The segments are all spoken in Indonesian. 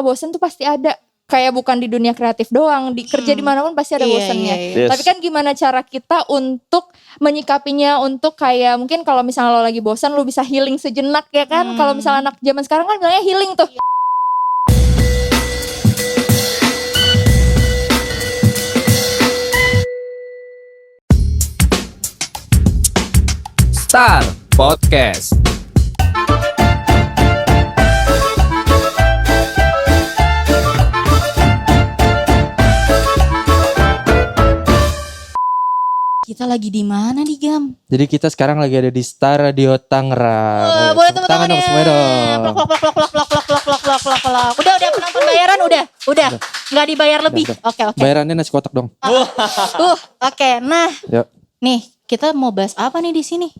bosen tuh pasti ada. Kayak bukan di dunia kreatif doang, di kerja dimanapun pasti ada bosennya. Yes. Tapi kan gimana cara kita untuk menyikapinya, untuk kayak mungkin kalau misalnya lo lagi bosan lo bisa healing sejenak ya kan. Kalau misalnya anak zaman sekarang kan bilangnya healing tuh. Star Podcast. Kita lagi di mana nih, Gam? Jadi kita sekarang lagi ada di Star Radio Tangerang. Boleh Tepuk tepuk tangan dong ya. semua dong. Plok. Udah penonton bayaran udah. Nggak dibayar lebih. Oke. Bayarannya nasi kotak dong. Oke. Nah, Yuk. nih kita mau bahas apa nih di sini?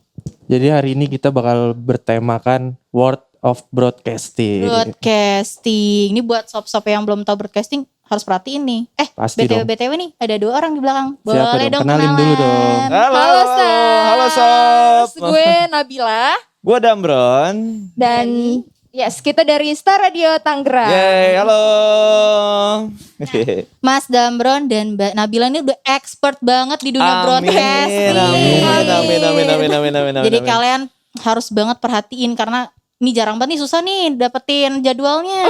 Jadi hari ini kita bakal bertemakan World of Broadcasting. Broadcasting. Ini buat sob-sob yang belum tahu broadcasting harus perhatiin nih. Pasti dong. BTW nih ada 2 orang di belakang. Siapa Boleh dong? dong Kenalin dulu dong. Halo Sob. Halo Sob. Gue Nabila Gue Damron. dan yes kita dari Star Radio Tangerang. Yeay, halo. Mas Damron dan Mbak Nabila ini udah expert banget di dunia broadcasting. Amin. Jadi kalian harus banget perhatiin karena ini jarang banget nih, susah nih dapetin jadwalnya.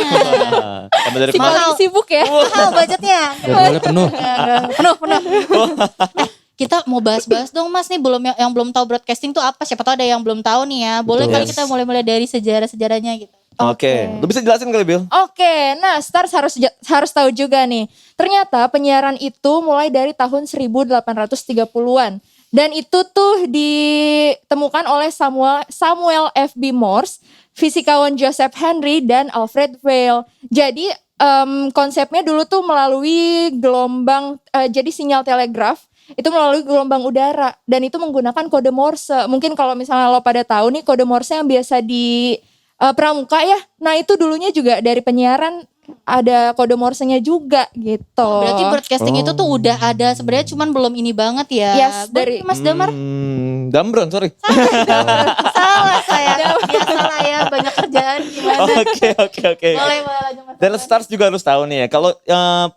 Kamu dari Si paling sibuk ya. Mahal budgetnya. Jadwalnya penuh. Penuh. Kita mau bahas-bahas dong Mas nih, yang belum tahu broadcasting tuh apa? Siapa tahu ada yang belum tahu nih ya. Boleh Betul. kali kita mulai dari sejarah-sejarahnya gitu. Oke, lu bisa jelasin kali Bil? Oke, nah Stars harus tahu juga nih. Ternyata penyiaran itu mulai dari tahun 1830-an. Dan itu tuh ditemukan oleh Samuel F.B. Morse, fisikawan Joseph Henry, dan Alfred Vail. Jadi konsepnya dulu tuh melalui gelombang, jadi sinyal telegraf itu melalui gelombang udara. Dan itu menggunakan kode Morse. Mungkin kalau misalnya lo pada tahu nih kode Morse yang biasa di pramuka ya. Nah itu dulunya juga dari penyiaran ada kode Morse-nya juga gitu. Berarti broadcasting itu tuh udah ada sebenarnya, cuman belum ini banget ya. Yes, dari Mas Damar. Damron, sorry. Salah saya. Biasalah ya, banyak kerjaan gimana. Oke. Boleh lanjut Mas. Dan Stars juga harus tahu nih ya, kalau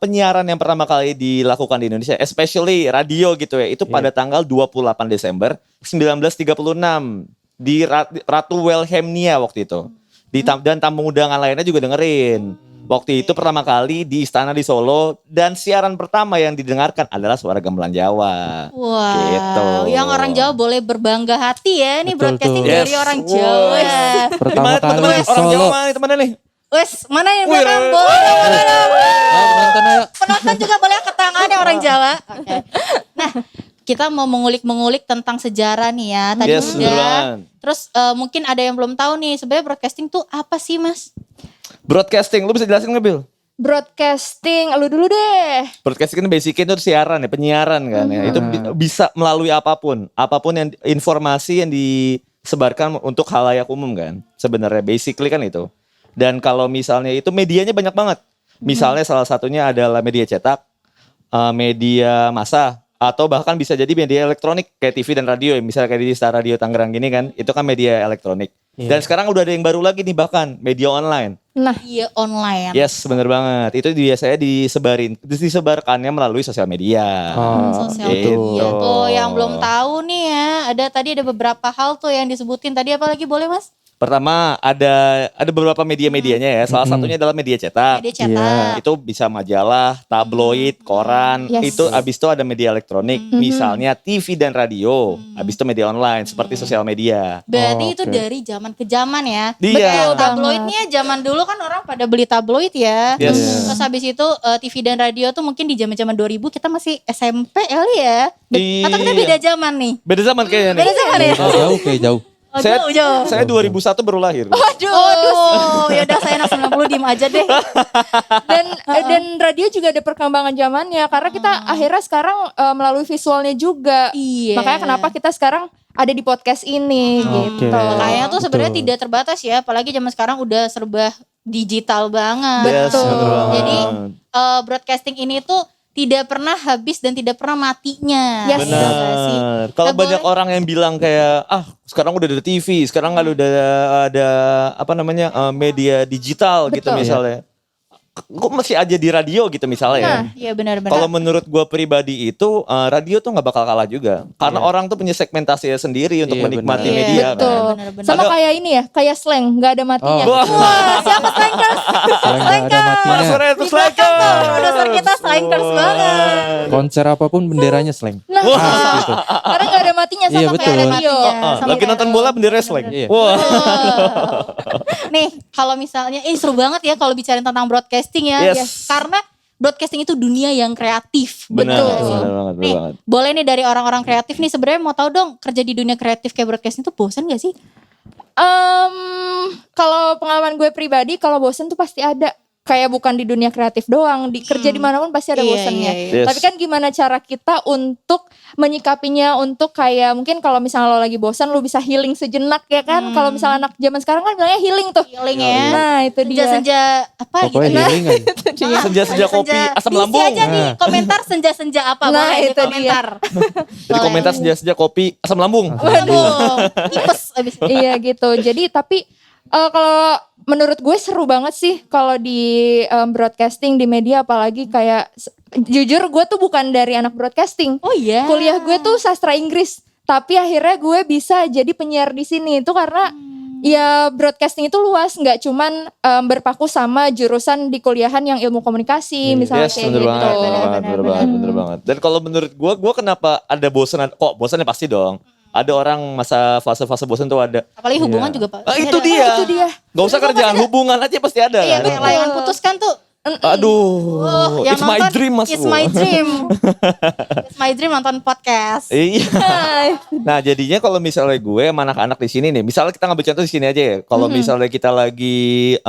penyiaran yang pertama kali dilakukan di Indonesia, especially radio gitu ya, itu pada tanggal 28 Desember 1936 di Ratu Wilhelmina waktu itu. Dan tamu undangan lainnya juga dengerin. Waktu itu pertama kali di istana di Solo, dan siaran pertama yang didengarkan adalah suara gamelan Jawa. Wow, Gitu. yang orang Jawa boleh berbangga hati ya, nih Betul broadcasting tuh. dari Yes. orang Jawa. Pertama Gimana kali teman-teman? di Orang Jawa Solo. mana teman-teman nih? Wes, mana yang Wih, belakang? wih, Boleh. Nonton ayo. Penonton juga boleh angkat tangannya orang Jawa. Oke. Nah, kita mau mengulik-mengulik tentang sejarah nih ya. Tadi Yes, bener udah. banget. Terus mungkin ada yang belum tahu nih, sebenarnya broadcasting tuh apa sih, Mas? Broadcasting, lu bisa jelasin nggak Bil? broadcasting, lu dulu deh. Broadcasting kan basicnya itu siaran ya, penyiaran kan ya. Itu bisa melalui apapun yang informasi yang disebarkan untuk halayak umum kan. Sebenarnya basically kan itu. Dan kalau misalnya itu medianya banyak banget. Misalnya salah satunya adalah media cetak, media massa, atau bahkan bisa jadi media elektronik kayak TV dan radio. Misalnya kayak di Star Radio Tangerang gini kan, itu kan media elektronik. Dan sekarang udah ada yang baru lagi nih, bahkan media online. Nah, Iya, online. Yes, bener banget. Itu biasanya disebarkannya melalui sosial media. Sosial Gitu. media tuh yang belum tahu nih ya. Tadi ada beberapa hal tuh yang disebutin. Tadi apa lagi boleh, Mas? Pertama ada beberapa media-medianya ya. Salah satunya adalah media cetak. Media cetak. Itu bisa majalah, tabloid, koran. Yes. Itu abis itu ada media elektronik. Misalnya TV dan radio. Abis itu media online seperti sosial media. Berarti itu Oke. dari zaman ke zaman ya. Iya. Betul, tabloidnya zaman dulu kan orang pada beli tabloid ya. Yes. Terus habis itu TV dan radio tuh mungkin di zaman-zaman 2000 kita masih SMP kali ya. Atau kita Iya. beda zaman nih? Beda zaman kayaknya nih. Beda zaman ya? Kayak jauh. Oh, jauh. Saya 2001 baru lahir. Waduh, ya udah saya anak 90 diem aja deh. dan radio juga ada perkembangan zamannya karena kita akhirnya sekarang melalui visualnya juga. Iya. Makanya kenapa kita sekarang ada di podcast ini Oke. gitu. Makanya tuh sebenarnya Betul. tidak terbatas ya, apalagi zaman sekarang udah serba digital banget. Yes, Betul. bener banget. Jadi broadcasting ini tuh tidak pernah habis dan tidak pernah matinya. Yes. Iya nggak sih? Benar. Kalau Nggak banyak boleh. orang yang bilang kayak sekarang udah ada TV, sekarang udah ada media digital gitu Betul. misalnya. kok masih aja di radio gitu misalnya ya. Iya benar-benar. Kalau menurut gue pribadi itu radio tuh nggak bakal kalah juga. Karena orang tuh punya segmentasinya sendiri untuk Iya, menikmati benar. media Betul. kan. Benar-benar. Sama Ada- kayak ini ya, kayak slang, nggak ada matinya. Oh. Wah, siapa slankers? Selain nggak ada Mana matinya. suara itu Di belakang tuh, produser kita slankers banget. Konser apapun benderanya slang. Nah, Gitu. karena nggak ada matinya sama Iya, kayak betul. radio. Sama Lagi kayak- nonton bola bendera slang. Iya. Wah. Nih, kalau misalnya seru banget ya kalau bicarain tentang broadcasting ya. Yes. Karena broadcasting itu dunia yang kreatif. Benar, Betul. benar banget, benar Nih, banget. boleh nih dari orang-orang kreatif nih sebenarnya mau tahu dong kerja di dunia kreatif kayak broadcasting itu bosan gak sih? Kalau pengalaman gue pribadi, kalau bosen tuh pasti ada. Kayak bukan di dunia kreatif doang, di kerja dimanapun pasti ada Iya, bosennya. iya, iya. Yes. Tapi kan gimana cara kita untuk menyikapinya, untuk kayak mungkin kalau misalnya lo lagi bosan, lo bisa healing sejenak ya kan. Kalau misalnya anak zaman sekarang kan bilangnya healing tuh. Healing ya. Nah itu dia. Senja-senja apa Pokoknya gitu. healing aja. Senja-senja kopi asam Diisi lambung. aja di komentar senja-senja apa Nah, boleh di itu dia. komentar. Jadi komentar senja-senja kopi asam lambung. Lambung. Tipes abis. Iya gitu. Jadi tapi kalau menurut gue seru banget sih kalau di broadcasting di media, apalagi kayak jujur gue tuh bukan dari anak broadcasting. Oh iya. Kuliah gue tuh sastra Inggris, tapi akhirnya gue bisa jadi penyiar di sini itu karena ya broadcasting itu luas, nggak cuman berpaku sama jurusan di kuliahan yang ilmu komunikasi misalnya Yes, kayak bener gitu. banget, bener banget, bener banget. Dan kalau menurut gua kenapa ada bosan? Kok bosannya pasti dong. Ada orang masa fase-fase bosan tuh ada. Apalagi hubungan juga Pak. Ah, itu Ada. dia. Itu dia. Gak usah kerjaan, hubungan aja pasti ada Iya, kan. kayak layangan putus kan tuh. Aduh, Yang it's my nonton, dream mas. It's my dream. It's my dream nonton podcast. Iya. Nah jadinya kalau misalnya gue sama anak-anak di sini nih, misalnya kita ngambil contoh di sini aja ya. Kalau misalnya kita lagi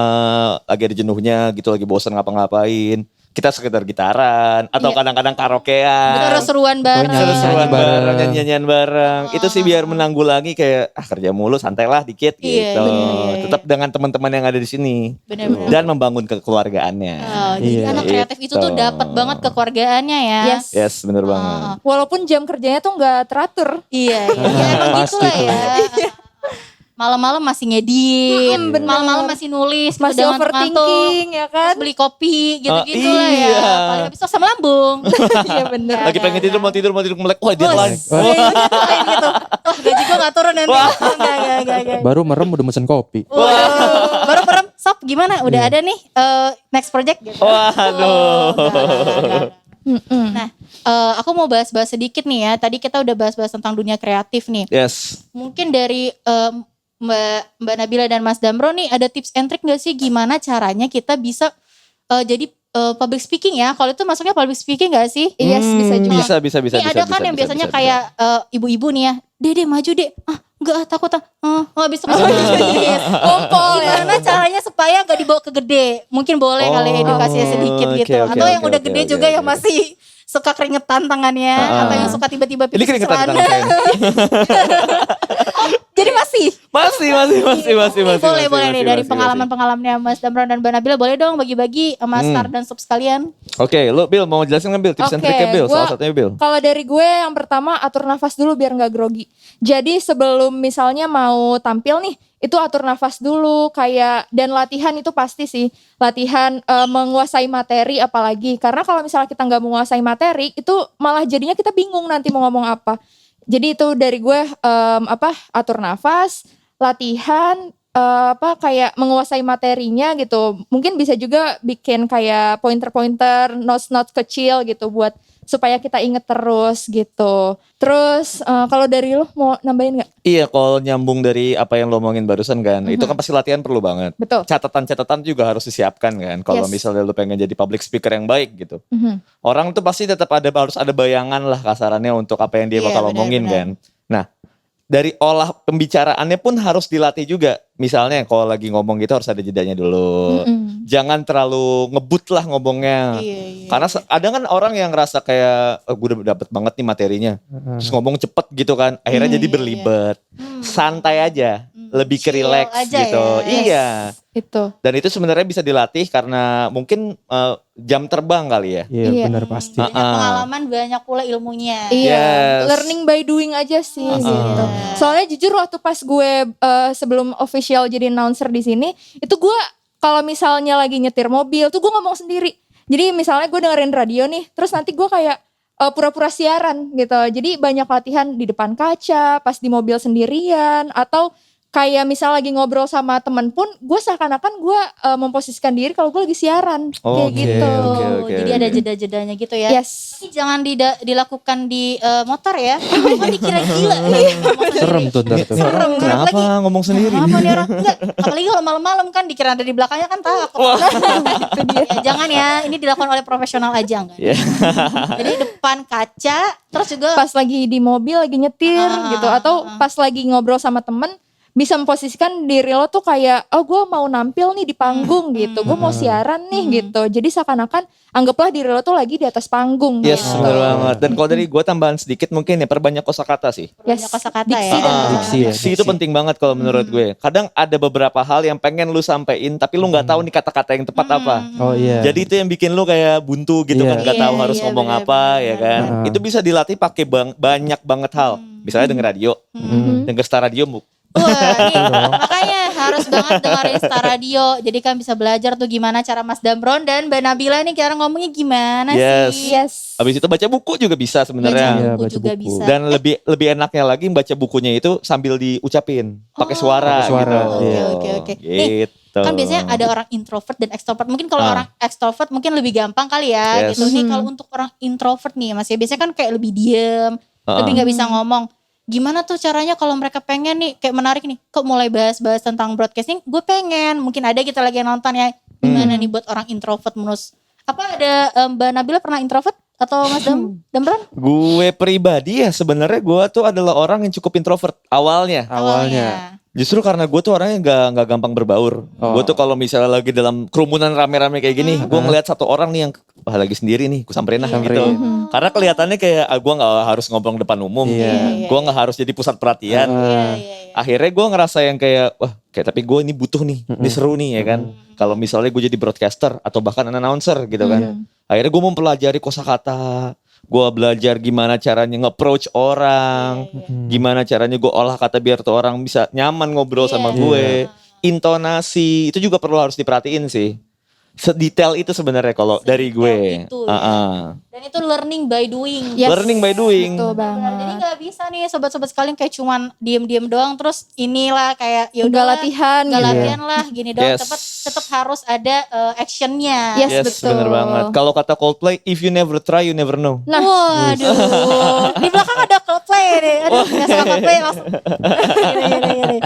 ada jenuhnya gitu, lagi bosan ngapa-ngapain, kita sekedar gitaran atau Iya. kadang-kadang karaokean. Terus seruan bareng. nyanyi. Seru-seruan bareng. bareng, nyanyian bareng. Itu sih biar menanggulangi kayak kerja mulu, santailah dikit Iya, gitu. iya, iya. Tetap dengan teman-teman yang ada di sini. Benar-benar. Dan membangun kekeluargaannya. Oh, jadi Iya. anak kreatif itu tuh Gitu. dapat banget kekeluargaannya ya. Yes. Yes, bener banget. Walaupun jam kerjanya tuh nggak teratur. Iya, iya. Ya, emang gitu Pasti lah tuh. ya. Malam-malam masih ngedit, bener. malam-malam masih nulis, gitu, Masih dengan overthinking ya kan? terus beli kopi gitu-gitu lah ya. iya. Paling habis itu asam lambung. Iya bener. Lagi pengen tidur, mau tidur, melek. Wah, deadline. Iya, lain gitu. Wah, gaji gue gak turun nanti. Enggak. Baru merem udah mesen kopi. Waduh, baru merem, sob gimana? Udah ada nih next project gitu. Waduh. Nah, aku mau bahas-bahas sedikit nih ya. Tadi kita udah bahas-bahas tentang dunia kreatif nih. Yes. Mungkin dari Mbak Nabila dan Mas Damro nih ada tips and trick gak sih gimana caranya kita bisa jadi public speaking ya? Kalau itu masuknya public speaking gak sih? Yes, bisa juga. Bisa. Ini ada kan yang biasanya kayak ibu-ibu nih ya, Dede maju deh, enggak takut habis itu Kompol ya. gimana caranya supaya gak dibawa ke gede? Mungkin boleh kali edukasinya sedikit oke, gitu. oke, Atau yang oke, udah oke, gede oke, juga oke. yang masih suka keringetan tangannya, atau yang suka tiba-tiba Ini pipis keringetan celana. tangan saya. Jadi masih. Boleh nih dari pengalaman-pengalamannya Mas Damron dan Mbak Nabila, boleh dong bagi-bagi sama Star dan Sub sekalian. Oke, lu Bill mau jelasin kan Bill tips and Oke, triknya Bill, salah gua- satunya Bill. Kalau dari gue yang pertama atur nafas dulu biar nggak grogi. Jadi sebelum misalnya mau tampil nih, itu atur nafas dulu kayak, dan latihan itu pasti sih. Latihan menguasai materi apalagi. Karena kalau misalnya kita nggak menguasai materi, itu malah jadinya kita bingung nanti mau ngomong apa. Jadi itu dari gue atur nafas, latihan, kayak menguasai materinya gitu. Mungkin bisa juga bikin kayak pointer-pointer, notes-notes kecil gitu buat supaya kita inget terus gitu. Terus kalau dari lu mau nambahin nggak? Iya, kalau nyambung dari apa yang lo omongin barusan kan, itu kan pasti latihan perlu banget. Betul. Catatan-catatan juga harus disiapkan kan. Kalau Yes. misalnya lo pengen jadi public speaker yang baik gitu. Mhm. Orang tuh pasti tetap harus ada bayangan lah kasarannya untuk apa yang dia Iya, bakal omongin kan. Nah, dari olah pembicaraannya pun harus dilatih juga. Misalnya kalau lagi ngomong gitu harus ada jedanya dulu. Jangan terlalu ngebut lah ngomongnya. Iya. Karena ada kan orang yang ngerasa kayak gue udah dapet banget nih materinya. Terus ngomong cepet gitu kan. Akhirnya jadi berlibat. Santai aja. Lebih ke Chill relax aja gitu. ya. Iya. Itu. Dan itu sebenarnya bisa dilatih karena mungkin jam terbang kali ya. Iya Iya. benar pasti. Banyak pengalaman, banyak pula ilmunya. Iya, Yes. learning by doing aja sih gitu. Soalnya jujur waktu pas gue sebelum official jadi announcer di sini, itu gue kalau misalnya lagi nyetir mobil tuh gue ngomong sendiri. Jadi misalnya gue dengerin radio nih, terus nanti gue kayak pura-pura siaran gitu. Jadi banyak latihan di depan kaca, pas di mobil sendirian, atau kayak misal lagi ngobrol sama temen pun, gue seakan-akan gue memposisikan diri kalau gue lagi siaran, kayak Oke, gitu. oke. Jadi ada jeda-jedanya gitu ya. Yes. Tapi jangan dilakukan di motor ya. Kan dikira gila nih. Serem tuh ntar tuh. Serem. Kenapa ngomong sendiri? Apa nih orang? Enggak. Apalagi kalau malam-malam kan dikira ada di belakangnya kan takut. Ya, jangan ya. Ini dilakukan oleh profesional aja enggak. Iya. Jadi depan kaca terus juga Pas lagi di mobil lagi nyetir gitu, atau pas lagi ngobrol sama temen, bisa memposisikan diri lo tuh kayak, oh gue mau nampil nih di panggung gitu, gue mau siaran nih gitu. Jadi seakan-akan anggaplah diri lo tuh lagi di atas panggung Yes, gitu. benar banget. Dan kalau dari gue tambahan sedikit mungkin ya, perbanyak kosakata sih. banyak kosakata ya. Diksi dan Diksi ya. Diksi itu penting banget kalau menurut gue. Kadang ada beberapa hal yang pengen lu sampein tapi lu nggak tahu nih kata-kata yang tepat apa. Oh iya. Jadi itu yang bikin lu kayak buntu gitu Iya. kan, nggak tahu Iya, harus iya, ngomong benar, apa benar, ya benar, kan. benar. Itu bisa dilatih pakai banyak banget hal. Misalnya denger radio, denger Star Radio. Wah, nih, makanya harus banget dengerin Star Radio. Jadi kan bisa belajar tuh gimana cara Mas Damron dan Mbak Nabila nih cara ngomongnya gimana Yes. sih. Yes. Habis itu baca buku juga bisa Baca sebenarnya. Iya, buku baca juga buku. bisa. Dan lebih enaknya lagi baca bukunya itu sambil diucapin pakai suara, Pakai suara, gitu. Oke, oke, oke. Nih, Gitu. kan biasanya ada orang introvert dan extrovert. Mungkin kalau orang extrovert mungkin lebih gampang kali ya Yes. gitu. Nih kalau untuk orang introvert nih Mas ya biasanya kan kayak lebih diem, lebih nggak bisa ngomong. Gimana tuh caranya kalau mereka pengen nih kayak menarik nih, kok mulai bahas-bahas tentang broadcasting, gue pengen. Mungkin ada kita lagi yang nonton ya. Gimana nih buat orang introvert menurut? Apa ada Mbak Nabila pernah introvert atau Mas Damron? Gue pribadi ya sebenarnya gue tuh adalah orang yang cukup introvert awalnya. Awalnya. Justru karena gue tuh orangnya nggak gampang berbaur. Oh. Gue tuh kalau misalnya lagi dalam kerumunan rame-rame kayak gini, gue ngeliat satu orang nih yang lagi sendiri nih, gue samperin lah Samperin. gitu. Karena kelihatannya kayak gue nggak harus ngobrol depan umum, Iya. gue nggak harus jadi pusat perhatian. Iya, iya, iya. Akhirnya gue ngerasa yang kayak wah kayak tapi gue ini butuh nih, ini seru nih ya kan. Kalau misalnya gue jadi broadcaster atau bahkan announcer gitu kan. Akhirnya gue mempelajari kosakata. Gue belajar gimana caranya nge-approach orang, gimana caranya gue olah kata biar tuh orang bisa nyaman ngobrol sama gue. Intonasi itu juga perlu harus diperhatiin sih. Sedetail itu sebenarnya kalau dari gue. itu ya. Dan itu learning by doing. Yes. Learning by doing. Betul Benar. Jadi banget. nggak bisa nih sobat-sobat sekalian kayak cuman diem-diem doang terus inilah kayak ya Nggak udahlah, latihan nggak gitu. latihan lah gini doang. Yes. Tetap harus ada actionnya. Yes, Yes, betul. bener banget. Kalau kata Coldplay, if you never try, you never know. Nah. Waduh, di belakang ada Coldplay nih. Aduh, nggak suka Coldplay langsung. Gini.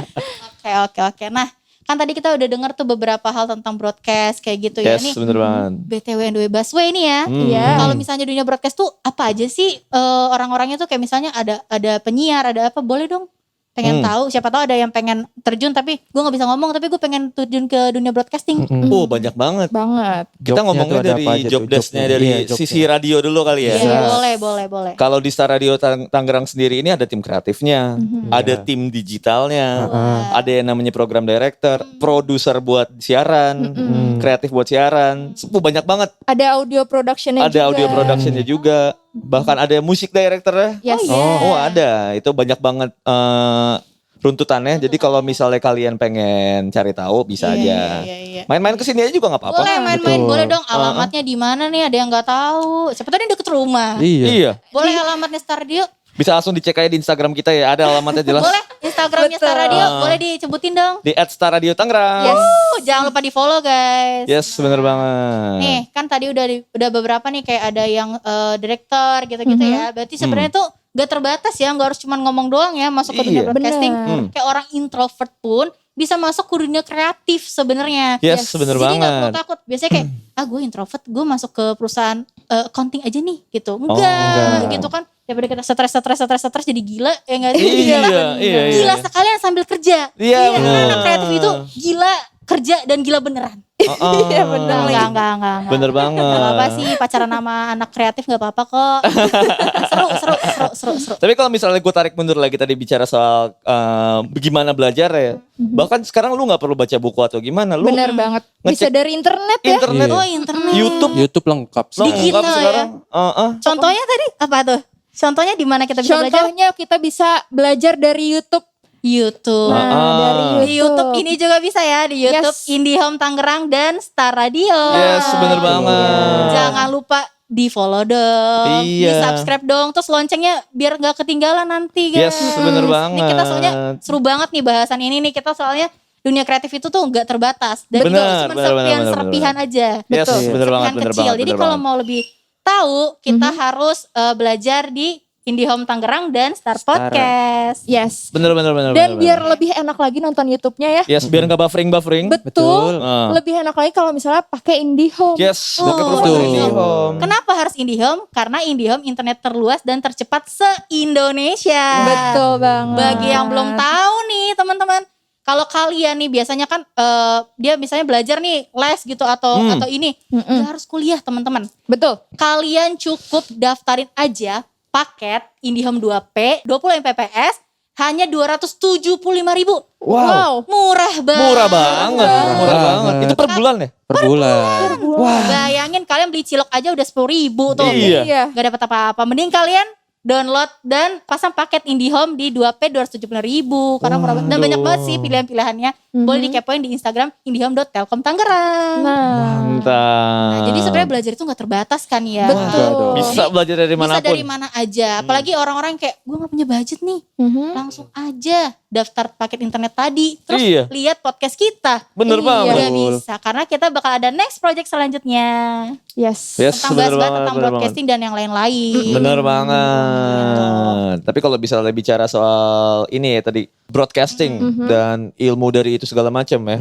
Oke. Nah, kan tadi kita udah dengar tuh beberapa hal tentang broadcast kayak gitu ya. Yes, Nih, bener banget. BTW NDW Busway ini ya. Iya. Kalau misalnya dunia broadcast tuh apa aja sih orang-orangnya tuh kayak misalnya ada penyiar, ada apa, boleh dong pengen tahu, siapa tahu ada yang pengen terjun tapi gue nggak bisa ngomong tapi gue pengen terjun ke dunia broadcasting. Oh banyak banget. Banget. Kita Jobnya ngomongnya tuh ada dari apa aja job tuh, desk-nya jobnya? dari Iya, jobnya. sisi radio dulu kali ya. Iya, Yes. boleh. Kalau di Star Radio Tangerang sendiri ini ada tim kreatifnya, ada tim digitalnya, ada yang namanya program director, produser buat siaran, kreatif buat siaran, banyak banget. Ada audio productionnya juga. Ada audio productionnya juga, bahkan ada musik directornya. Yes. Oh ada, itu banyak banget runtutannya. Jadi kalau misalnya kalian pengen cari tahu bisa aja. Iya. Main-main kesini aja juga nggak apa-apa. Boleh main-main, Betul. boleh dong. Alamatnya di mana nih? Ada yang nggak tahu. Siapa tahu ini deket rumah. Iya. Boleh alamatnya Star Radio? Bisa langsung dicek aja di Instagram kita ya, ada alamatnya jelas. Boleh Instagramnya Star Betul. Radio? Boleh disebutin dong. Di @starradio Tangerang. Yes. Jangan lupa di follow guys. Yes, bener banget. Nih kan tadi udah beberapa nih kayak ada yang direktur gitu-gitu ya. Berarti sebenarnya tuh gak terbatas ya, gak harus cuma ngomong doang ya masuk ke dunia Iya. broadcasting. Bener. Kayak orang introvert pun bisa masuk ke dunia kreatif sebenarnya. Yes, bener Jadi gak perlu banget. takut. Biasanya kayak gue introvert, gue masuk ke perusahaan accounting aja nih gitu. enggak. Enggak gitu kan. Daripada kita stres jadi gila ya gak sih? Iya. Gila sekalian sambil kerja. Iya, Karena bener. anak kreatif itu gila kerja dan gila beneran. Iya benar. Enggak. Bener banget. Gak apa-apa sih pacaran sama anak kreatif gak apa-apa kok. Seru. Tapi kalau misalnya gue tarik mundur lagi tadi bicara soal gimana belajar ya. Bahkan sekarang lu gak perlu baca buku atau gimana. Lu Bener banget. Bisa ngecek dari internet ya. internet, Oh internet. YouTube lengkap. lengkap Digital ya. sekarang. Contohnya tadi apa tuh? Contohnya di mana kita bisa belajar? Contohnya kita bisa belajar dari YouTube. YouTube. Nah, dari Di YouTube ini juga bisa ya, di YouTube Yes. IndiHome Tangerang dan Star Radio. Yes, bener banget. Jangan lupa di follow dong, di Iya. subscribe dong, terus loncengnya biar gak ketinggalan nanti guys. Yes, bener Ini kita soalnya banget. seru banget nih bahasan ini nih, kita soalnya dunia kreatif itu tuh gak terbatas dan Bener, gak cuma bener, serpihan-serpihan aja. Yes, bener banget, Serpihan bener kecil. banget, Jadi bener kalau banget. mau lebih tahu, kita harus belajar di IndiHome Tangerang dan Star Podcast. Yes. Bener. Dan biar lebih enak lagi nonton YouTube-nya ya. Yes, biar nggak buffering. Betul. Ah. Lebih enak lagi kalau misalnya pakai IndiHome. Yes, Oh, pakai betul. provider IndiHome. Kenapa harus IndiHome? Karena IndiHome internet terluas dan tercepat se-Indonesia. Betul banget. Bagi yang belum tahu nih teman-teman, kalau kalian nih biasanya kan dia misalnya belajar nih les gitu atau ini, nggak harus kuliah teman-teman. Betul. Kalian cukup daftarin aja paket IndiHome 2P 20 Mbps hanya 275.000. Wow. Murah banget. Murah banget. Itu per bulan ya? Per bulan. Bayangin kalian beli cilok aja udah 10.000 tuh. Iya. Gak dapat apa-apa. Mending kalian download dan pasang paket IndiHome di 2P 275.000 karena murah banget. Dan banyak banget sih pilihan-pilihannya. Boleh dikepoin di Instagram indihome.telkom Tangerang. Nah, Mantap. Jadi sebenarnya belajar itu gak terbatas kan ya. betul. Bisa belajar dari Bisa manapun. dari mana aja. Apalagi orang-orang kayak gue gak punya budget nih. Langsung aja daftar paket internet tadi. Terus Iya. lihat podcast kita. Bener Iya. banget. Udah bisa. Karena kita bakal ada next project selanjutnya. Yes. Yes, Tentang bener bahas-bahas banget, tentang bener banget. broadcasting dan yang lain-lain. Bener banget. Tapi kalau misalnya bicara soal ini ya tadi broadcasting dan ilmu dari itu segala macam ya.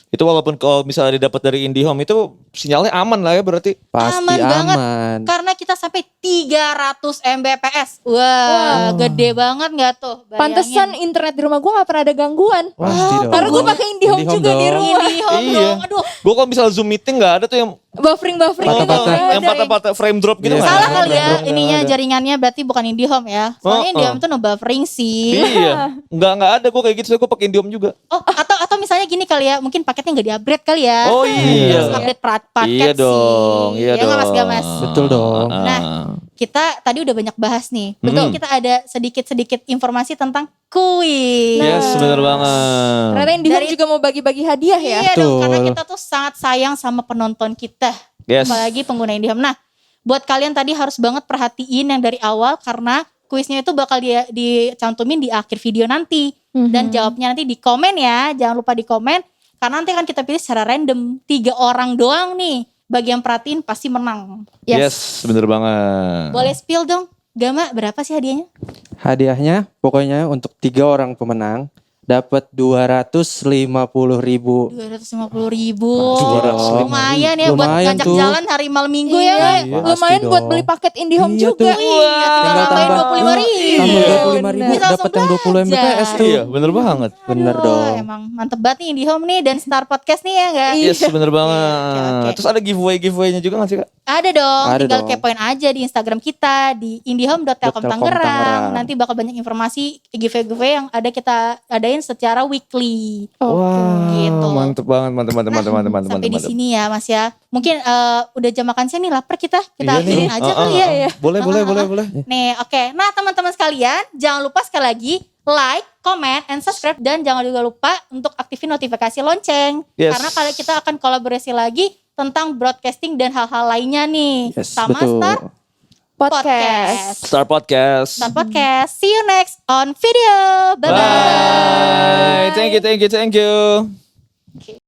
Itu walaupun kalau misalnya didapat dari IndiHome itu sinyalnya aman lah ya berarti. Pasti Aman banget. aman. Karena kita sampai 300 Mbps. Wah, gede banget gak tuh? Bayangin. Pantesan internet di rumah gue gak pernah ada gangguan. Pasti dong. Karena gue pakai IndiHome IndiHome juga di dong. rumah. IndiHome Iya. dong. Aduh, Gue kalau misalnya Zoom meeting nggak ada tuh yang Buffering gitu. Patah-patah. yang patah-patah frame drop gitu. Iya. nggak salah ada. kali ya Nggak ininya ada. jaringannya berarti bukan IndiHome ya. Soalnya IndiHome tuh no buffering sih. Iya. Nggak ada gue kayak gitu. Gue pakai IndiHome juga. Oh, atau misalnya gini kali ya, mungkin paketnya nggak di-upgrade kali ya. Oh iya. Harus update paket Iya sih. dong. Iya Ya nggak, dong. Mas Gamas? Betul dong. Nah, kita tadi udah banyak bahas nih. Betul, kita ada sedikit-sedikit informasi tentang kuis. Yes, bener banget. Ternyata IndiHome Dari- juga mau bagi-bagi hadiah ya. Iya dong, Betul. karena kita tuh sangat sayang sama penonton kita. Yes. Apalagi pengguna IndiHome. Nah, buat kalian tadi harus banget perhatiin yang dari awal karena kuisnya itu bakal dicantumin di akhir video nanti. Dan jawabnya nanti di komen ya, jangan lupa di komen. Karena nanti akan kita pilih secara random. 3 orang doang nih. Bagi yang perhatiin pasti menang. Yes, bener banget. Boleh spill dong, Gama berapa sih hadiahnya? Hadiahnya pokoknya untuk 3 orang pemenang dapat 250.000. 250.000. Lumayan Lumayan ya buat Lumayan ngajak tuh. jalan hari malam minggu Iya. ya. Iya, Lumayan pasti buat dong. beli paket IndiHome Iya juga. tuh. Iya, tinggal tambahin 25.000. Tambah Iya. 25.000 Bisa dapat yang 20 langsung Mbps tuh. Iya, bener banget. Bener Aduh, dong. Emang mantep banget nih IndiHome nih dan Star Podcast nih ya enggak? Yes, bener banget. Oke. Terus ada giveaway-nya juga gak sih Kak? Ada dong, Ada tinggal dong. kepoin aja di Instagram kita di indihome.telkom Telkom Tangerang. Tangerang. Nanti bakal banyak informasi giveaway yang ada kita adain secara weekly. Wah, Gitu. mantep banget, mantep. Sampai di sini ya Mas ya. Mungkin udah jam makan siang nih, lapar kita. Kita Iya akhirin nih. aja kali ya. Boleh. Nih, oke. Nah, teman-teman sekalian, jangan lupa sekali lagi like, comment, and subscribe dan jangan juga lupa untuk aktifin notifikasi lonceng. Yes. Karena kali kita akan kolaborasi lagi tentang broadcasting dan hal-hal lainnya nih. Yes, Sama betul. Star Podcast. Star Podcast. Star Podcast. See you next on video. Bye-bye. Bye. Thank you.